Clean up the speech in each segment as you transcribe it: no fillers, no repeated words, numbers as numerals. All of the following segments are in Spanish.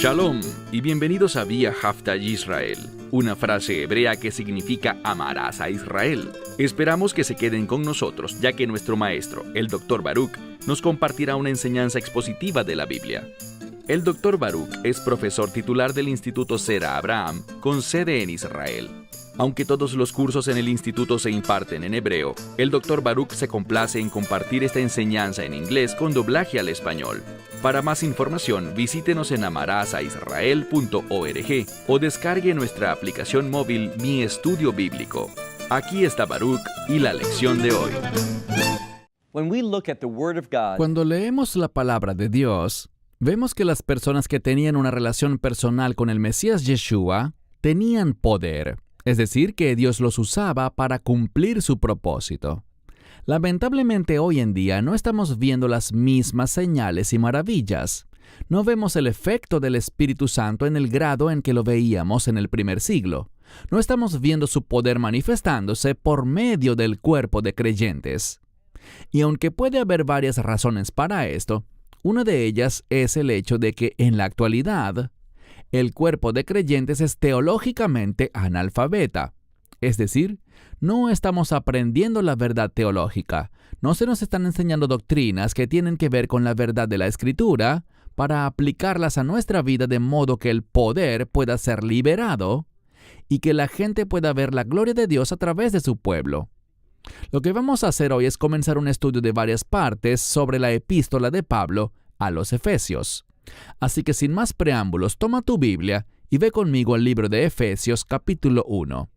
Shalom y bienvenidos a Vía Hafta Yisrael, una frase hebrea que significa amarás a Israel. Esperamos que se queden con nosotros, ya que nuestro maestro, el Dr. Baruch, nos compartirá una enseñanza expositiva de la Biblia. El Dr. Baruch es profesor titular del Instituto Sera Abraham, con sede en Israel. Aunque todos los cursos en el instituto se imparten en hebreo, el Dr. Baruch se complace en compartir esta enseñanza en inglés con doblaje al español. Para más información, visítenos en amarasaisrael.org o descargue nuestra aplicación móvil Mi Estudio Bíblico. Aquí está Baruch y la lección de hoy. Cuando leemos la palabra de Dios, vemos que las personas que tenían una relación personal con el Mesías Yeshua tenían poder. Es decir, que Dios los usaba para cumplir su propósito. Lamentablemente hoy en día no estamos viendo las mismas señales y maravillas. No vemos el efecto del Espíritu Santo en el grado en que lo veíamos en el primer siglo. No estamos viendo su poder manifestándose por medio del cuerpo de creyentes. Y aunque puede haber varias razones para esto, una de ellas es el hecho de que en la actualidad, el cuerpo de creyentes es teológicamente analfabeta. Es decir, no estamos aprendiendo la verdad teológica. No se nos están enseñando doctrinas que tienen que ver con la verdad de la Escritura para aplicarlas a nuestra vida de modo que el poder pueda ser liberado y que la gente pueda ver la gloria de Dios a través de su pueblo. Lo que vamos a hacer hoy es comenzar un estudio de varias partes sobre la epístola de Pablo a los Efesios. Así que sin más preámbulos, toma tu Biblia y ve conmigo al libro de Efesios capítulo 1.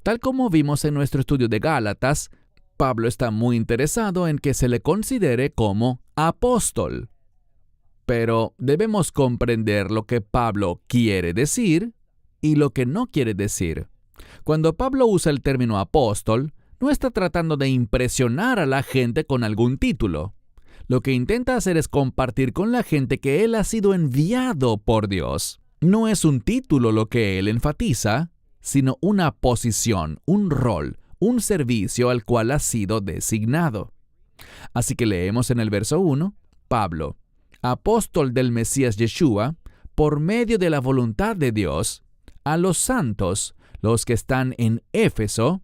Tal como vimos en nuestro estudio de Gálatas, Pablo está muy interesado en que se le considere como apóstol. Pero debemos comprender lo que Pablo quiere decir y lo que no quiere decir. Cuando Pablo usa el término apóstol, no está tratando de impresionar a la gente con algún título. Lo que intenta hacer es compartir con la gente que él ha sido enviado por Dios. No es un título lo que él enfatiza, sino una posición, un rol, un servicio al cual ha sido designado. Así que leemos en el verso 1, Pablo, apóstol del Mesías Yeshua, por medio de la voluntad de Dios, a los santos, los que están en Éfeso,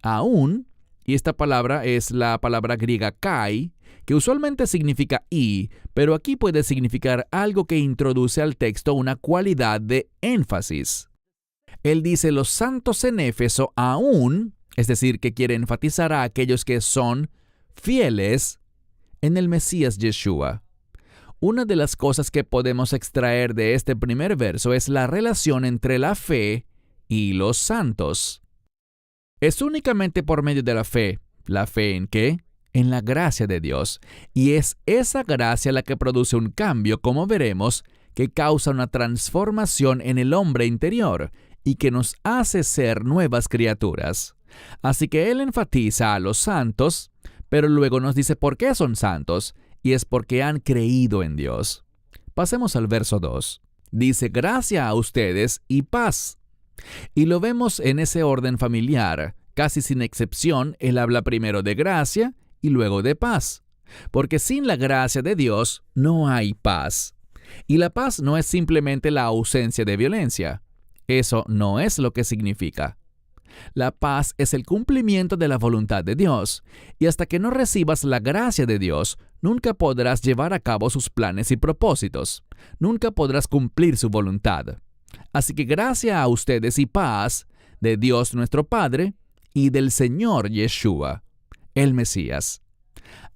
aún, y esta palabra es la palabra griega kai, que usualmente significa y, pero aquí puede significar algo que introduce al texto una cualidad de énfasis. Él dice los santos en Éfeso aún, es decir, que quiere enfatizar a aquellos que son fieles en el Mesías Yeshua. Una de las cosas que podemos extraer de este primer verso es la relación entre la fe y los santos. Es únicamente por medio de la fe. ¿La fe en qué? En la gracia de Dios. Y es esa gracia la que produce un cambio, como veremos, que causa una transformación en el hombre interior y que nos hace ser nuevas criaturas. Así que él enfatiza a los santos, pero luego nos dice por qué son santos, y es porque han creído en Dios. Pasemos al verso 2. Dice, gracia a ustedes y paz. Y lo vemos en ese orden familiar. Casi sin excepción, él habla primero de gracia y luego de paz. Porque sin la gracia de Dios no hay paz. Y la paz no es simplemente la ausencia de violencia. Eso no es lo que significa. La paz es el cumplimiento de la voluntad de Dios. Y hasta que no recibas la gracia de Dios, nunca podrás llevar a cabo sus planes y propósitos. Nunca podrás cumplir su voluntad. Así que gracia a ustedes y paz de Dios nuestro Padre y del Señor Yeshua, el Mesías.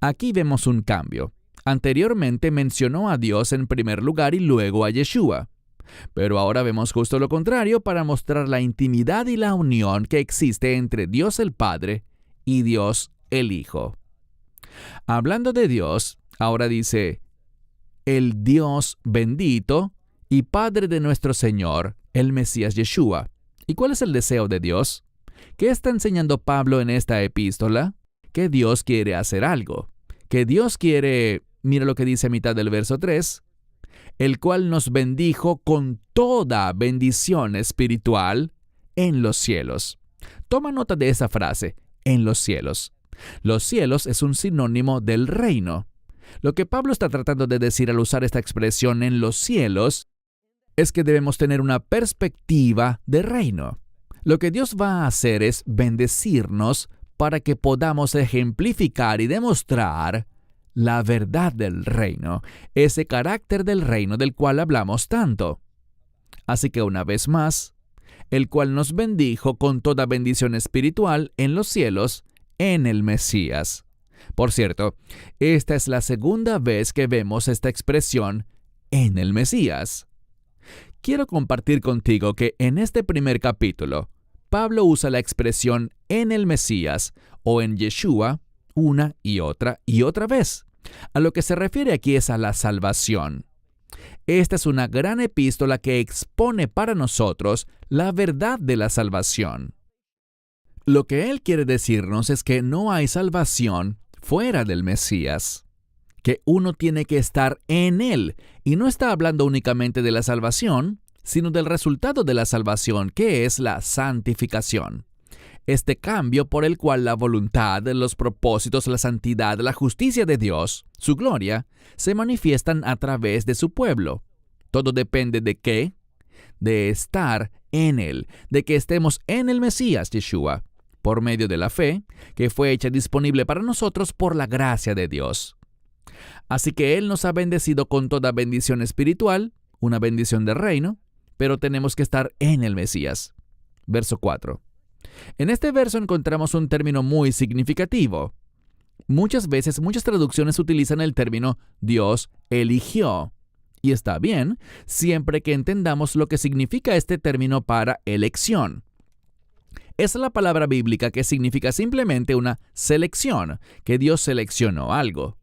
Aquí vemos un cambio. Anteriormente mencionó a Dios en primer lugar y luego a Yeshua. Pero ahora vemos justo lo contrario para mostrar la intimidad y la unión que existe entre Dios el Padre y Dios el Hijo. Hablando de Dios, ahora dice, el Dios bendito y Padre de nuestro Señor, el Mesías Yeshua. ¿Y cuál es el deseo de Dios? ¿Qué está enseñando Pablo en esta epístola? Que Dios quiere hacer algo. Que Dios quiere, mira lo que dice a mitad del verso 3, el cual nos bendijo con toda bendición espiritual en los cielos. Toma nota de esa frase, en los cielos. Los cielos es un sinónimo del reino. Lo que Pablo está tratando de decir al usar esta expresión en los cielos es que debemos tener una perspectiva de reino. Lo que Dios va a hacer es bendecirnos para que podamos ejemplificar y demostrar la verdad del reino, ese carácter del reino del cual hablamos tanto. Así que una vez más, el cual nos bendijo con toda bendición espiritual en los cielos en el Mesías. Por cierto, esta es la segunda vez que vemos esta expresión en el Mesías. Quiero compartir contigo que en este primer capítulo, Pablo usa la expresión en el Mesías o en Yeshua una y otra vez. A lo que se refiere aquí es a la salvación. Esta es una gran epístola que expone para nosotros la verdad de la salvación. Lo que él quiere decirnos es que no hay salvación fuera del Mesías, que uno tiene que estar en él, y no está hablando únicamente de la salvación, sino del resultado de la salvación, que es la santificación. Este cambio por el cual la voluntad, los propósitos, la santidad, la justicia de Dios, su gloria, se manifiestan a través de su pueblo. Todo depende de ¿qué? De estar en Él, de que estemos en el Mesías Yeshua, por medio de la fe, que fue hecha disponible para nosotros por la gracia de Dios. Así que Él nos ha bendecido con toda bendición espiritual, una bendición del reino, pero tenemos que estar en el Mesías. Verso 4. En este verso encontramos un término muy significativo. Muchas veces, muchas traducciones utilizan el término Dios eligió. Y está bien, siempre que entendamos lo que significa este término para elección. Es la palabra bíblica que significa simplemente una selección, que Dios seleccionó algo.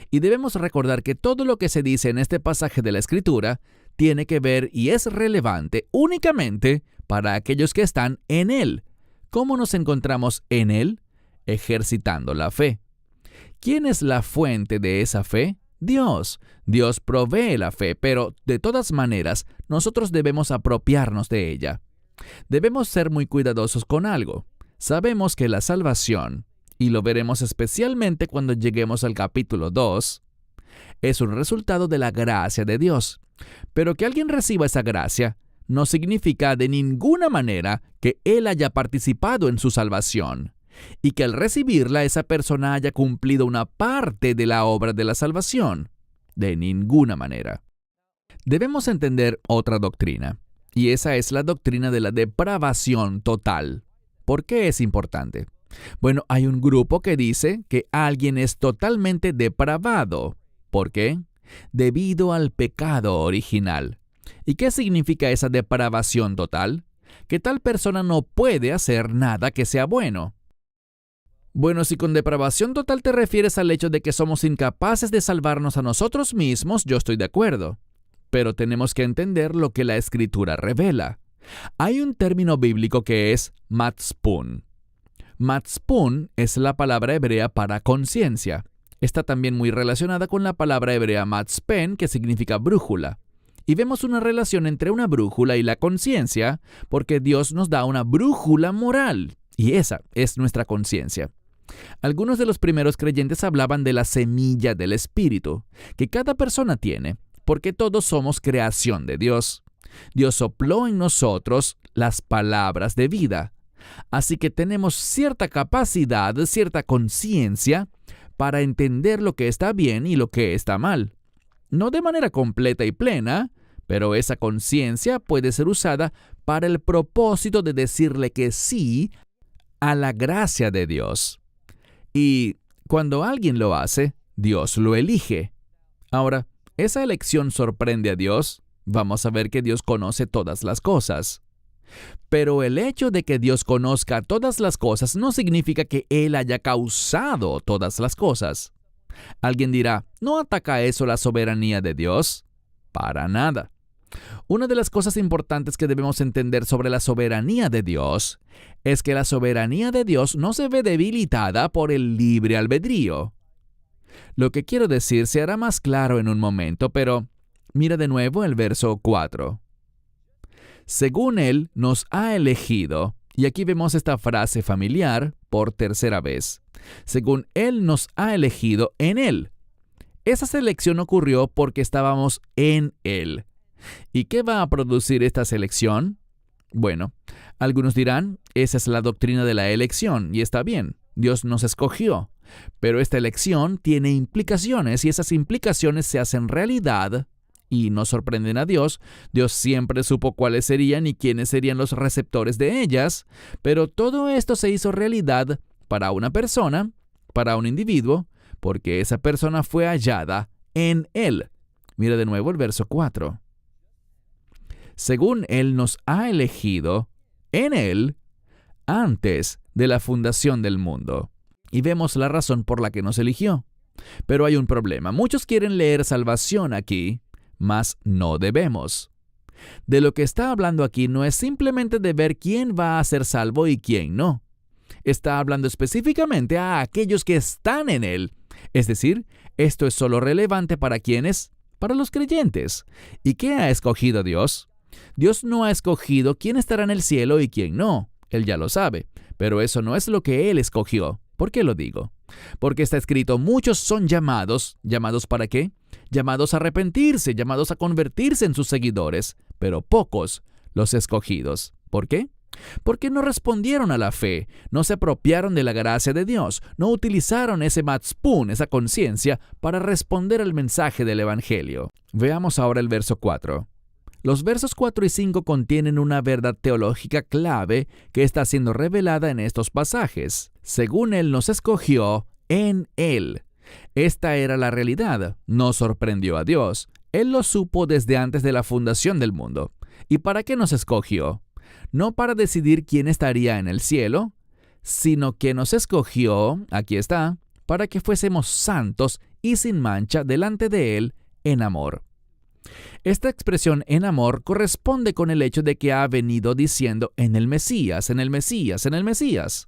Y debemos recordar que todo lo que se dice en este pasaje de la Escritura tiene que ver y es relevante únicamente para aquellos que están en Él. ¿Cómo nos encontramos en Él? Ejercitando la fe. ¿Quién es la fuente de esa fe? Dios. Dios provee la fe, pero de todas maneras, nosotros debemos apropiarnos de ella. Debemos ser muy cuidadosos con algo. Sabemos que la salvación, y lo veremos especialmente cuando lleguemos al capítulo 2, es un resultado de la gracia de Dios. Pero que alguien reciba esa gracia no significa de ninguna manera que él haya participado en su salvación, y que al recibirla esa persona haya cumplido una parte de la obra de la salvación. De ninguna manera. Debemos entender otra doctrina, y esa es la doctrina de la depravación total. ¿Por qué es importante? Bueno, hay un grupo que dice que alguien es totalmente depravado. ¿Por qué? Debido al pecado original. ¿Y qué significa esa depravación total? Que tal persona no puede hacer nada que sea bueno. Bueno, si con depravación total te refieres al hecho de que somos incapaces de salvarnos a nosotros mismos, yo estoy de acuerdo. Pero tenemos que entender lo que la Escritura revela. Hay un término bíblico que es matzpun. Matzpun es la palabra hebrea para conciencia. Está también muy relacionada con la palabra hebrea matzpen, que significa brújula. Y vemos una relación entre una brújula y la conciencia, porque Dios nos da una brújula moral, y esa es nuestra conciencia. Algunos de los primeros creyentes hablaban de la semilla del Espíritu, que cada persona tiene, porque todos somos creación de Dios. Dios sopló en nosotros las palabras de vida. Así que tenemos cierta capacidad, cierta conciencia para entender lo que está bien y lo que está mal. No de manera completa y plena, pero esa conciencia puede ser usada para el propósito de decirle que sí a la gracia de Dios. Y cuando alguien lo hace, Dios lo elige. Ahora, ¿esa elección sorprende a Dios? Vamos a ver que Dios conoce todas las cosas. Pero el hecho de que Dios conozca todas las cosas no significa que Él haya causado todas las cosas. Alguien dirá, ¿no ataca eso la soberanía de Dios? Para nada. Una de las cosas importantes que debemos entender sobre la soberanía de Dios es que la soberanía de Dios no se ve debilitada por el libre albedrío. Lo que quiero decir se hará más claro en un momento, pero mira de nuevo el verso 4. Según Él nos ha elegido, y aquí vemos esta frase familiar por tercera vez. Según Él nos ha elegido en Él. Esa selección ocurrió porque estábamos en Él. ¿Y qué va a producir esta selección? Bueno, algunos dirán, esa es la doctrina de la elección, y está bien, Dios nos escogió. Pero esta elección tiene implicaciones, y esas implicaciones se hacen realidad y no sorprenden a Dios. Dios siempre supo cuáles serían y quiénes serían los receptores de ellas, pero todo esto se hizo realidad para una persona, para un individuo, porque esa persona fue hallada en Él. Mira de nuevo el verso 4. Según Él nos ha elegido en Él antes de la fundación del mundo. Y vemos la razón por la que nos eligió. Pero hay un problema. Muchos quieren leer salvación aquí, mas no debemos. De lo que está hablando aquí no es simplemente de ver quién va a ser salvo y quién no. Está hablando específicamente a aquellos que están en Él. Es decir, esto es solo relevante para quienes, para los creyentes. ¿Y qué ha escogido Dios? Dios no ha escogido quién estará en el cielo y quién no. Él ya lo sabe. Pero eso no es lo que Él escogió. ¿Por qué lo digo? Porque está escrito, muchos son llamados. ¿Llamados para qué? Llamados a arrepentirse, llamados a convertirse en sus seguidores, pero pocos los escogidos. ¿Por qué? Porque no respondieron a la fe, no se apropiaron de la gracia de Dios, no utilizaron ese matzpun, esa conciencia, para responder al mensaje del Evangelio. Veamos ahora el verso 4. Los versos 4 y 5 contienen una verdad teológica clave que está siendo revelada en estos pasajes. Según Él nos escogió en Él. Esta era la realidad. No sorprendió a Dios. Él lo supo desde antes de la fundación del mundo. ¿Y para qué nos escogió? No para decidir quién estaría en el cielo, sino que nos escogió, aquí está, para que fuésemos santos y sin mancha delante de Él en amor. Esta expresión en amor corresponde con el hecho de que ha venido diciendo en el Mesías, en el Mesías, en el Mesías.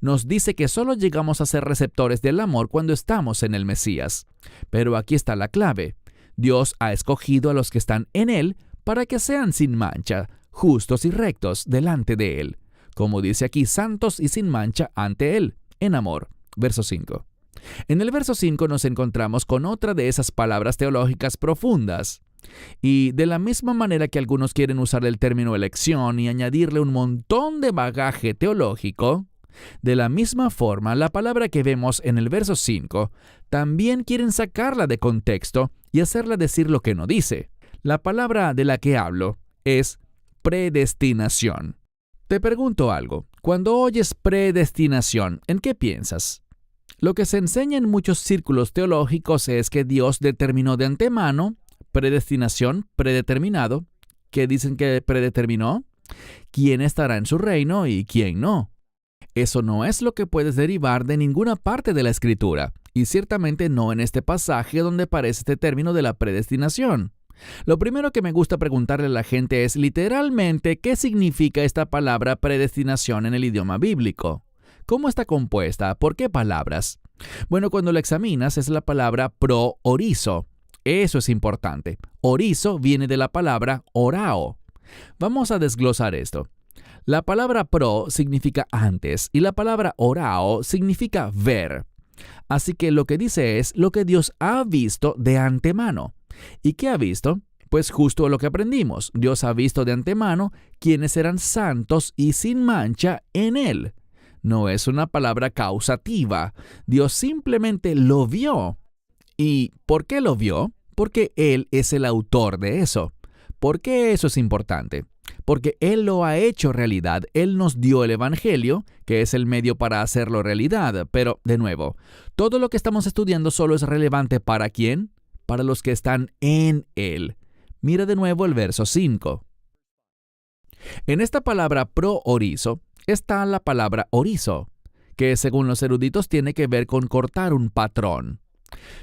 Nos dice que solo llegamos a ser receptores del amor cuando estamos en el Mesías. Pero aquí está la clave. Dios ha escogido a los que están en Él para que sean sin mancha, justos y rectos delante de Él. Como dice aquí, santos y sin mancha ante Él, en amor. Verso 5. En el verso 5 nos encontramos con otra de esas palabras teológicas profundas. Y de la misma manera que algunos quieren usar el término elección y añadirle un montón de bagaje teológico, de la misma forma, la palabra que vemos en el verso 5 también quieren sacarla de contexto y hacerla decir lo que no dice. La palabra de la que hablo es predestinación. Te pregunto algo. Cuando oyes predestinación, ¿en qué piensas? Lo que se enseña en muchos círculos teológicos es que Dios determinó de antemano, predestinación, predeterminado, ¿qué dicen que predeterminó? ¿Quién estará en su reino y quién no? Eso no es lo que puedes derivar de ninguna parte de la Escritura, y ciertamente no en este pasaje donde aparece este término de la predestinación. Lo primero que me gusta preguntarle a la gente es literalmente qué significa esta palabra predestinación en el idioma bíblico. ¿Cómo está compuesta? ¿Por qué palabras? Bueno, cuando la examinas es la palabra pro-orizo. Eso es importante. Orizo viene de la palabra orao. Vamos a desglosar esto. La palabra pro significa antes y la palabra orao significa ver. Así que lo que dice es lo que Dios ha visto de antemano. ¿Y qué ha visto? Pues justo lo que aprendimos. Dios ha visto de antemano quiénes serán santos y sin mancha en Él. No es una palabra causativa. Dios simplemente lo vio. ¿Y por qué lo vio? Porque Él es el autor de eso. ¿Por qué eso es importante? Porque Él lo ha hecho realidad. Él nos dio el Evangelio, que es el medio para hacerlo realidad. Pero, de nuevo, todo lo que estamos estudiando solo es relevante ¿para quién? Para los que están en Él. Mira de nuevo el verso 5. En esta palabra pro-orizo está la palabra orizo, que según los eruditos tiene que ver con cortar un patrón.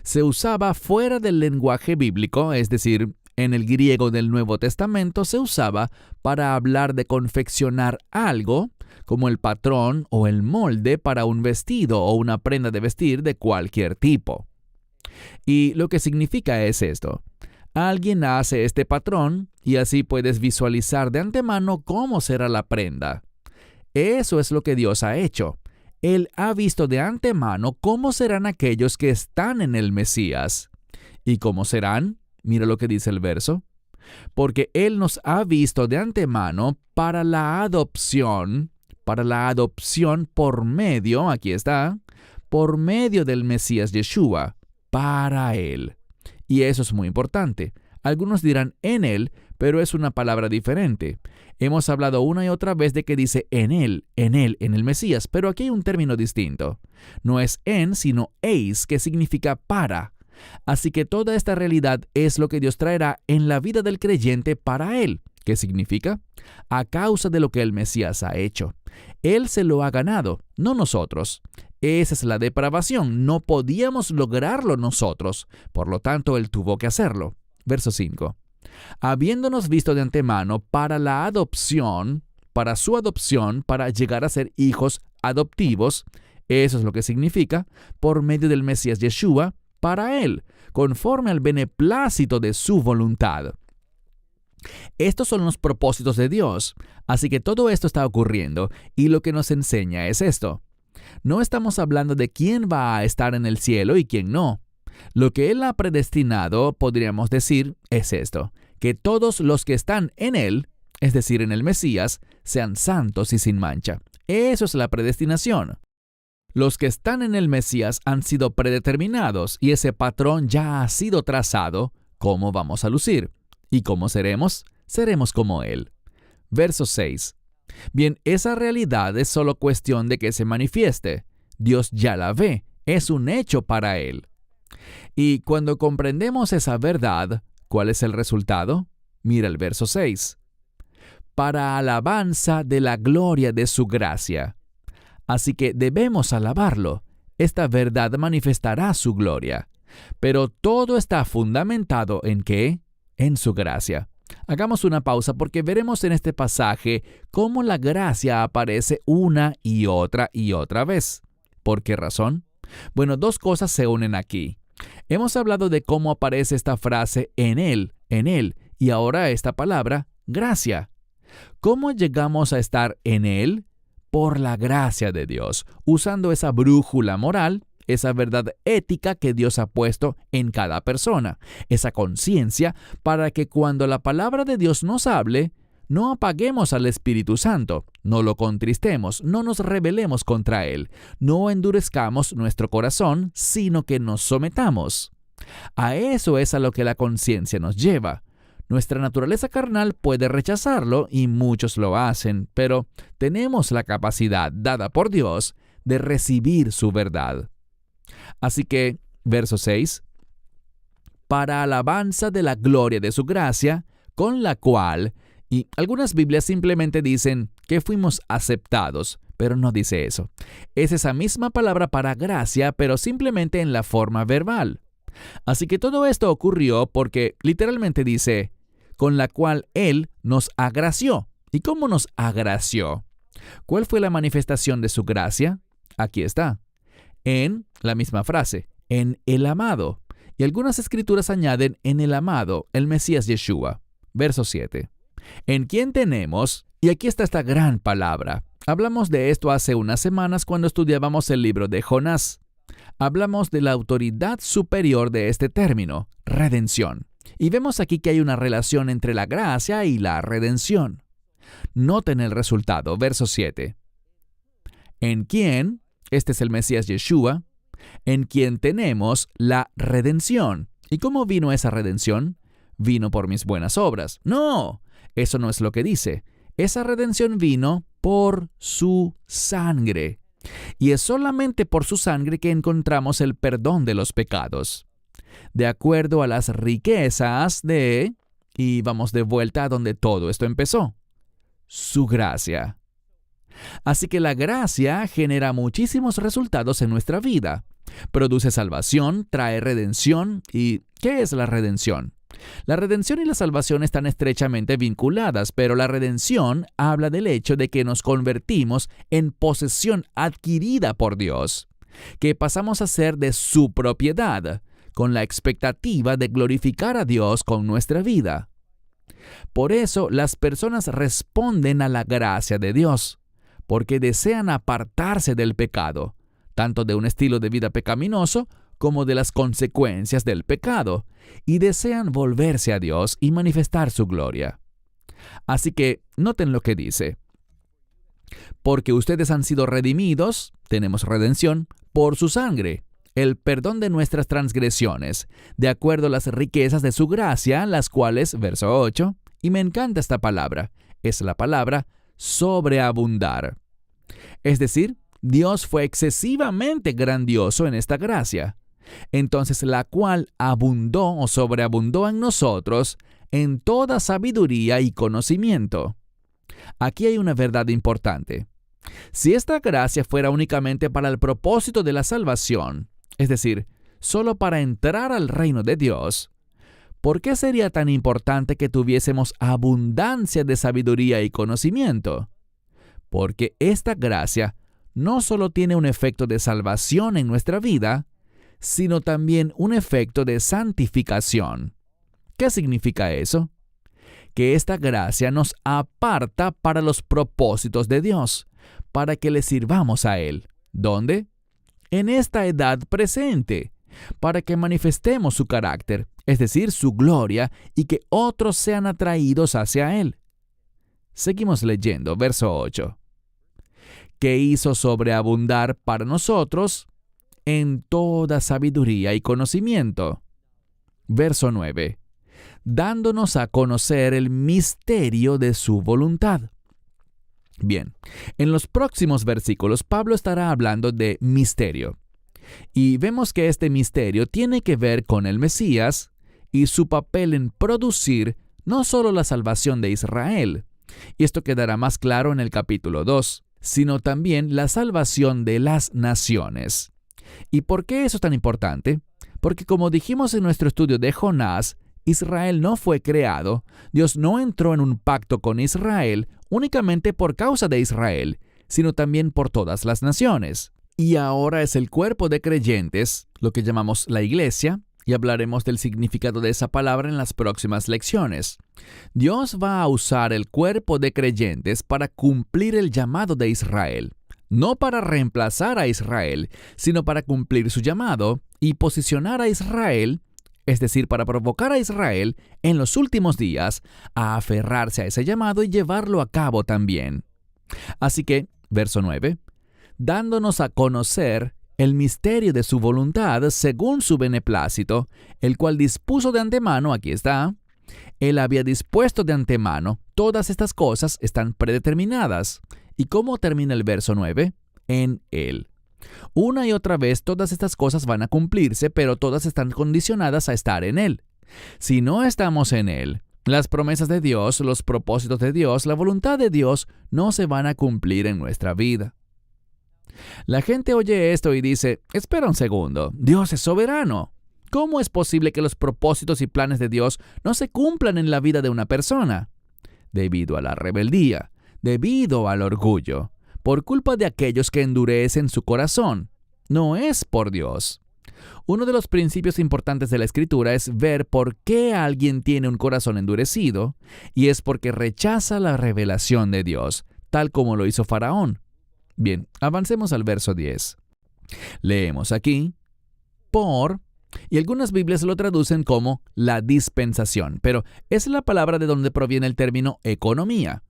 Se usaba fuera del lenguaje bíblico, es decir, en el griego del Nuevo Testamento se usaba para hablar de confeccionar algo, como el patrón o el molde para un vestido o una prenda de vestir de cualquier tipo. Y lo que significa es esto. Alguien hace este patrón y así puedes visualizar de antemano cómo será la prenda. Eso es lo que Dios ha hecho. Él ha visto de antemano cómo serán aquellos que están en el Mesías. ¿Y cómo serán? Mira lo que dice el verso. porque Él nos ha visto de antemano para la adopción por medio, aquí está, por medio del Mesías Yeshua, para Él. Y eso es muy importante. Algunos dirán en Él, pero es una palabra diferente. Hemos hablado una y otra vez de que dice en Él, en el Mesías, pero aquí hay un término distinto. No es en, sino eis, que significa para. Así que toda esta realidad es lo que Dios traerá en la vida del creyente para Él. ¿Qué significa? A causa de lo que el Mesías ha hecho. Él se lo ha ganado, no nosotros. Esa es la depravación. No podíamos lograrlo nosotros. Por lo tanto, Él tuvo que hacerlo. Verso 5. Habiéndonos visto de antemano para la adopción, para su adopción, para llegar a ser hijos adoptivos, eso es lo que significa, por medio del Mesías Yeshua, para Él, conforme al beneplácito de su voluntad. Estos son los propósitos de Dios, así que todo esto está ocurriendo, y lo que nos enseña es esto. No estamos hablando de quién va a estar en el cielo y quién no. Lo que Él ha predestinado, podríamos decir, es esto, que todos los que están en Él, es decir, en el Mesías, sean santos y sin mancha. Eso es la predestinación. Los que están en el Mesías han sido predeterminados y ese patrón ya ha sido trazado, cómo vamos a lucir. ¿Y cómo seremos? Seremos como Él. Verso 6. Bien, esa realidad es solo cuestión de que se manifieste. Dios ya la ve, es un hecho para Él. Y cuando comprendemos esa verdad, ¿cuál es el resultado? Mira el verso 6. Para alabanza de la gloria de su gracia. Así que debemos alabarlo. Esta verdad manifestará su gloria. Pero todo está fundamentado ¿en qué? En su gracia. Hagamos una pausa porque veremos en este pasaje cómo la gracia aparece una y otra vez. ¿Por qué razón? Bueno, dos cosas se unen aquí. Hemos hablado de cómo aparece esta frase en Él, y ahora esta palabra, gracia. ¿Cómo llegamos a estar en Él? Por la gracia de Dios, usando esa brújula moral, esa verdad ética que Dios ha puesto en cada persona, esa conciencia para que cuando la palabra de Dios nos hable, no apaguemos al Espíritu Santo, no lo contristemos, no nos rebelemos contra Él, no endurezcamos nuestro corazón, sino que nos sometamos. A eso es a lo que la conciencia nos lleva. Nuestra naturaleza carnal puede rechazarlo y muchos lo hacen, pero tenemos la capacidad dada por Dios de recibir su verdad. Así que, verso 6, para alabanza de la gloria de su gracia, con la cual, y algunas Biblias simplemente dicen que fuimos aceptados, pero no dice eso. Es esa misma palabra para gracia, pero simplemente en la forma verbal. Así que todo esto ocurrió porque literalmente dice, con la cual Él nos agració. ¿Y cómo nos agració? ¿Cuál fue la manifestación de su gracia? Aquí está. En la misma frase, en el amado. Y algunas escrituras añaden en el amado, el Mesías Yeshua. Verso 7. En quien tenemos, y aquí está esta gran palabra. Hablamos de esto hace unas semanas cuando estudiábamos el libro de Jonás. Hablamos de la autoridad superior de este término, redención. Y vemos aquí que hay una relación entre la gracia y la redención. Noten el resultado, verso 7. En quien, este es el Mesías Yeshua, en quien tenemos la redención. ¿Y cómo vino esa redención? ¿Vino por mis buenas obras? No, eso no es lo que dice. Esa redención vino por su sangre. Y es solamente por su sangre que encontramos el perdón de los pecados. De acuerdo a las riquezas de... Y vamos de vuelta a donde todo esto empezó. Su gracia. Así que la gracia genera muchísimos resultados en nuestra vida. Produce salvación, trae redención. ¿Y qué es la redención? La redención y la salvación están estrechamente vinculadas, pero la redención habla del hecho de que nos convertimos en posesión adquirida por Dios, que pasamos a ser de su propiedad, con la expectativa de glorificar a Dios con nuestra vida. Por eso las personas responden a la gracia de Dios, porque desean apartarse del pecado, tanto de un estilo de vida pecaminoso como de las consecuencias del pecado, y desean volverse a Dios y manifestar su gloria. Así que noten lo que dice. Porque ustedes han sido redimidos, tenemos redención, por su sangre, el perdón de nuestras transgresiones, de acuerdo a las riquezas de su gracia, las cuales, verso 8, y me encanta esta palabra, es la palabra sobreabundar. Es decir, Dios fue excesivamente grandioso en esta gracia, entonces la cual abundó o sobreabundó en nosotros en toda sabiduría y conocimiento. Aquí hay una verdad importante. Si esta gracia fuera únicamente para el propósito de la salvación, es decir, solo para entrar al reino de Dios, ¿por qué sería tan importante que tuviésemos abundancia de sabiduría y conocimiento? Porque esta gracia no solo tiene un efecto de salvación en nuestra vida, sino también un efecto de santificación. ¿Qué significa eso? Que esta gracia nos aparta para los propósitos de Dios, para que le sirvamos a Él. ¿Dónde? En esta edad presente, para que manifestemos su carácter, es decir, su gloria, y que otros sean atraídos hacia Él. Seguimos leyendo, verso 8. Que hizo sobreabundar para nosotros en toda sabiduría y conocimiento. Verso 9. Dándonos a conocer el misterio de su voluntad. Bien, en los próximos versículos Pablo estará hablando de misterio. Y vemos que este misterio tiene que ver con el Mesías y su papel en producir no solo la salvación de Israel, y esto quedará más claro en el capítulo 2, sino también la salvación de las naciones. ¿Y por qué eso es tan importante? Porque como dijimos en nuestro estudio de Jonás, Israel no fue creado, Dios no entró en un pacto con Israel únicamente por causa de Israel, sino también por todas las naciones. Y ahora es el cuerpo de creyentes, lo que llamamos la iglesia, y hablaremos del significado de esa palabra en las próximas lecciones. Dios va a usar el cuerpo de creyentes para cumplir el llamado de Israel, no para reemplazar a Israel, sino para cumplir su llamado y posicionar a Israel, es decir, para provocar a Israel en los últimos días a aferrarse a ese llamado y llevarlo a cabo también. Así que, verso 9, dándonos a conocer el misterio de su voluntad según su beneplácito, el cual dispuso de antemano, aquí está, Él había dispuesto de antemano, todas estas cosas están predeterminadas. ¿Y cómo termina el verso 9? En Él. Una y otra vez todas estas cosas van a cumplirse, pero todas están condicionadas a estar en Él. Si no estamos en Él, las promesas de Dios, los propósitos de Dios, la voluntad de Dios no se van a cumplir en nuestra vida. La gente oye esto y dice, espera un segundo, Dios es soberano. ¿Cómo es posible que los propósitos y planes de Dios no se cumplan en la vida de una persona? Debido a la rebeldía, debido al orgullo, por culpa de aquellos que endurecen su corazón. No es por Dios. Uno de los principios importantes de la Escritura es ver por qué alguien tiene un corazón endurecido, y es porque rechaza la revelación de Dios, tal como lo hizo Faraón. Bien, avancemos al verso 10. Leemos aquí, y algunas Biblias lo traducen como la dispensación, pero es la palabra de donde proviene el término economía.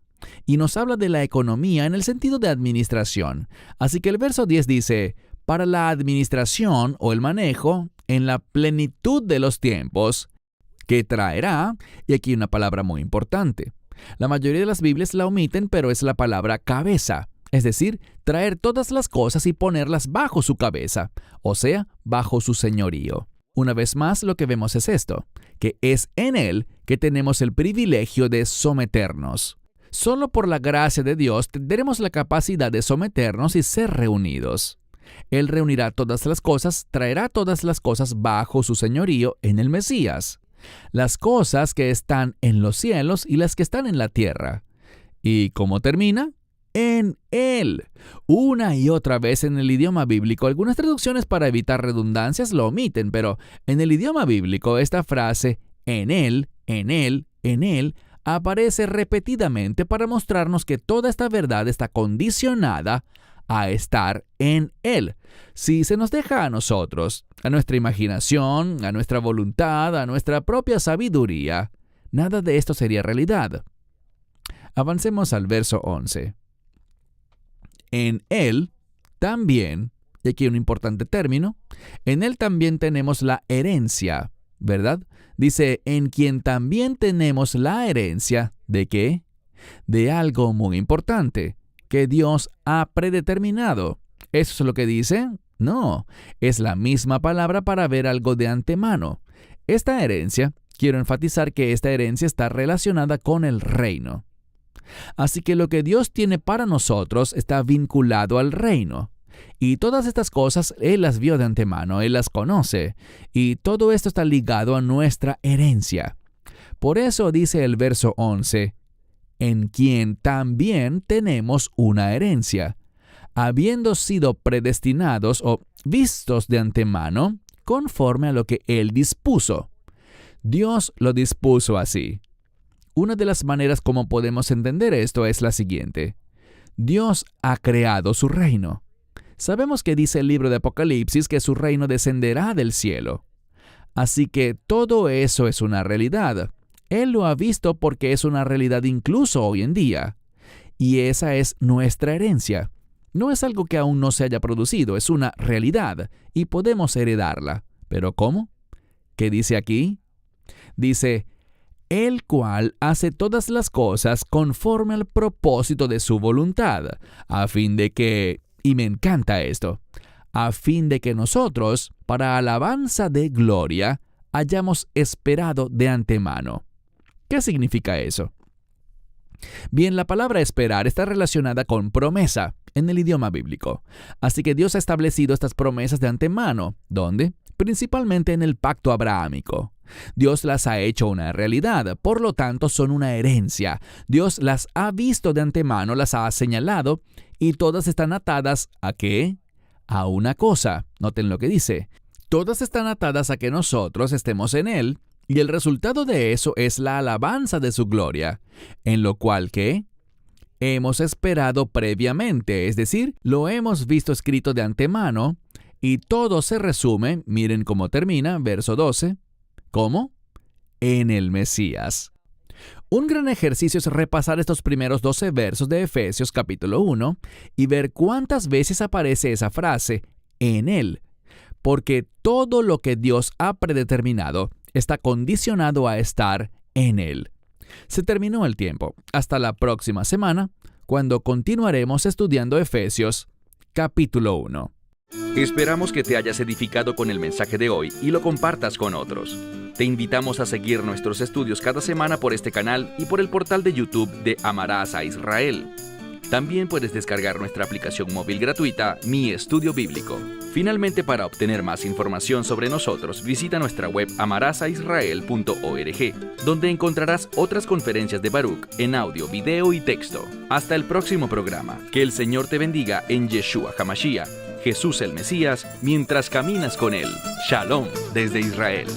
Y nos habla de la economía en el sentido de administración. Así que el verso 10 dice, para la administración o el manejo en la plenitud de los tiempos, que traerá, y aquí una palabra muy importante. La mayoría de las Biblias la omiten, pero es la palabra cabeza, es decir, traer todas las cosas y ponerlas bajo su cabeza, o sea, bajo su señorío. Una vez más, lo que vemos es esto, que es en Él que tenemos el privilegio de someternos. Solo por la gracia de Dios tendremos la capacidad de someternos y ser reunidos. Él reunirá todas las cosas, traerá todas las cosas bajo su señorío en el Mesías. Las cosas que están en los cielos y las que están en la tierra. ¿Y cómo termina? En Él. Una y otra vez en el idioma bíblico, algunas traducciones para evitar redundancias lo omiten, pero en el idioma bíblico esta frase, en Él, en Él, en Él, aparece repetidamente para mostrarnos que toda esta verdad está condicionada a estar en Él. Si se nos deja a nosotros, a nuestra imaginación, a nuestra voluntad, a nuestra propia sabiduría, nada de esto sería realidad. Avancemos al verso 11. En Él también, y aquí un importante término, en Él también tenemos la herencia, ¿verdad? Dice, en quien también tenemos la herencia, ¿de qué? De algo muy importante, que Dios ha predeterminado. ¿Eso es lo que dice? No, es la misma palabra para ver algo de antemano. Esta herencia, quiero enfatizar que esta herencia está relacionada con el reino. Así que lo que Dios tiene para nosotros está vinculado al reino. Y todas estas cosas Él las vio de antemano, Él las conoce. Y todo esto está ligado a nuestra herencia. Por eso dice el verso 11, en quien también tenemos una herencia, habiendo sido predestinados o vistos de antemano, conforme a lo que Él dispuso. Dios lo dispuso así. Una de las maneras como podemos entender esto es la siguiente. Dios ha creado su reino. Sabemos que dice el libro de Apocalipsis que su reino descenderá del cielo. Así que todo eso es una realidad. Él lo ha visto porque es una realidad incluso hoy en día. Y esa es nuestra herencia. No es algo que aún no se haya producido, es una realidad y podemos heredarla. ¿Pero cómo? ¿Qué dice aquí? Dice, el cual hace todas las cosas conforme al propósito de su voluntad, a fin de que, y me encanta esto, a fin de que nosotros, para alabanza de gloria, hayamos esperado de antemano. ¿Qué significa eso? Bien, la palabra esperar está relacionada con promesa en el idioma bíblico. Así que Dios ha establecido estas promesas de antemano. ¿Dónde? Principalmente en el pacto abrahámico. Dios las ha hecho una realidad, por lo tanto son una herencia. Dios las ha visto de antemano, las ha señalado, y todas están atadas ¿a qué? A una cosa. Noten lo que dice. Todas están atadas a que nosotros estemos en Él, y el resultado de eso es la alabanza de su gloria, en lo cual ¿qué? Hemos esperado previamente, es decir, lo hemos visto escrito de antemano, y todo se resume, miren cómo termina, verso 12, ¿cómo? En el Mesías. Un gran ejercicio es repasar estos primeros 12 versos de Efesios capítulo 1 y ver cuántas veces aparece esa frase, en Él, porque todo lo que Dios ha predeterminado está condicionado a estar en Él. Se terminó el tiempo. Hasta la próxima semana, cuando continuaremos estudiando Efesios capítulo 1. Esperamos que te hayas edificado con el mensaje de hoy y lo compartas con otros. Te invitamos a seguir nuestros estudios cada semana por este canal y por el portal de YouTube de Amarás a Israel. También puedes descargar nuestra aplicación móvil gratuita, Mi Estudio Bíblico. Finalmente, para obtener más información sobre nosotros, visita nuestra web amarasaisrael.org, donde encontrarás otras conferencias de Baruch en audio, video y texto. Hasta el próximo programa. Que el Señor te bendiga en Yeshua HaMashiach, Jesús el Mesías, mientras caminas con Él. Shalom desde Israel.